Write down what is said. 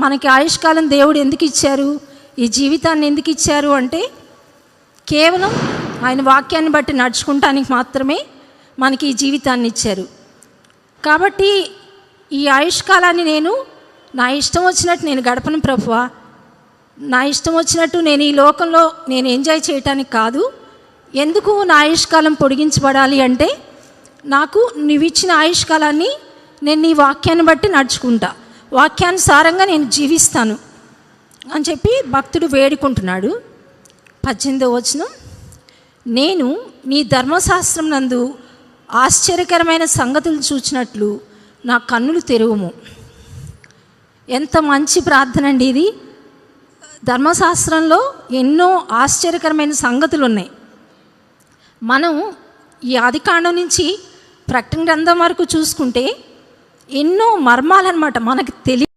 మనకి ఆయుష్కాలం దేవుడు ఎందుకు ఇచ్చారు, ఈ జీవితాన్ని ఎందుకు ఇచ్చారు అంటే కేవలం ఆయన వాక్యాన్ని బట్టి నడుచుకుంటానికి మాత్రమే మనకి ఈ జీవితాన్ని ఇచ్చారు. కాబట్టి ఈ ఆయుష్కాలాన్ని నేను నా ఇష్టం వచ్చినట్టు నేను గడపను ప్రభువా, నా ఇష్టం వచ్చినట్టు నేను ఈ లోకంలో నేను ఎంజాయ్ చేయటానికి కాదు. ఎందుకు నా ఆయుష్కాలం పొడిగించబడాలి అంటే నాకు నువ్వు ఇచ్చిన ఆయుష్కాలాన్ని నేను నీ వాక్యాన్ని బట్టి నడుచుకుంటా, వాక్యానుసారంగా నేను జీవిస్తాను అని చెప్పి భక్తుడు వేడుకుంటున్నాడు. 18వ వచనం, నేను నీ ధర్మశాస్త్రం నందు ఆశ్చర్యకరమైన సంగతులు చూచినట్లు నా కన్నులు తెరువుము. ఎంత మంచి ప్రార్థన అండి ఇది. ధర్మశాస్త్రంలో ఎన్నో ఆశ్చర్యకరమైన సంగతులు ఉన్నాయి. మనం ఈ ఆదికాండం నుంచి ప్రకటన గ్రంథం వరకు చూసుకుంటే ఎన్నో మర్మాలన్నమాట మనకు తెలియ